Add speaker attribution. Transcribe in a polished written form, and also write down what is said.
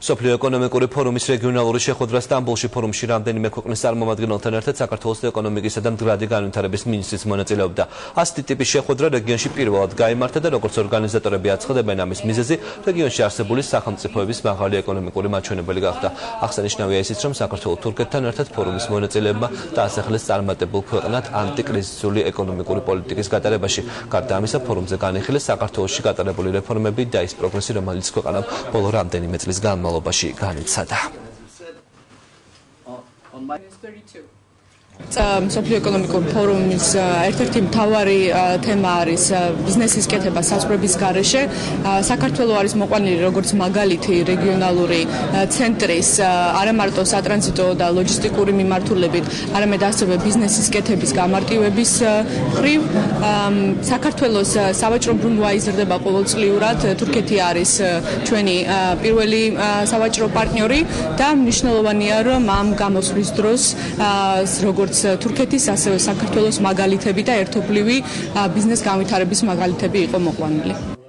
Speaker 1: სოფლიო ეკონომიკური ფორუმის რეგიონალური შეხვედრა სტამბოლში ფორუმში რამდენიმე ქვეყნის წარმომადგენელთან ერთად საქართველოს ეკონომიკისა და მდგრადი განვითარების მინისტრიც მონაწილეობდა. ასეთი ტიპის შეხვედრა რეგიონში პირველად გაიმართა და როგორც ორგანიზატორები აცხადებენ, ამის მიზეზი რეგიონში არსებული სახელმწიფოების მაღალი ეკონომიკური მაჩვენებელი გახდა. აღსანიშნავია ისიც, რომ საქართველოს თურქეთთან ერთად ფორუმის მონაწილეებმა დაასახლეს წარმატებულ ქვეყნად ანტიკრიზისული ეკონომიკური პოლიტიკის გატარებაში. გარდა ამისა, ფორუმზე განიხილეს საქართველოში გატარებული რეფორმები და ის პროგრესი, რომელიც ქვეყანამ ბოლო რამდენიმე წლის განმავლობაში განიცადა.
Speaker 2: სოფლიო ეკონომიკური ფორუმის ერთ-ერთი მთავარი თემა არის ბიზნესის კეთება საზღვრების გარეშე. საქართველო არის მოყვანილი როგორც მაგალითი რეგიონალური ცენტრის არა მარტო სატრანზიტო და ლოჯისტიკური მიმართულებით, არამედ ასევე ბიზნესის კეთების გამარტივების მხრივ. საქართველოს სავაჭრო ბრუნვა იზრდება ყოველწლიურად. თურქეთი არის ჩვენი პირველი სავაჭრო პარტნიორი და მნიშვნელოვანია, რომ ამ გამოსვლის დროს როგორც თურქეთის, ასევე საქართველოს მაგალითები და ერთობლივი ბიზნეს განვითარების მაგალითები იყო მოყვანილი.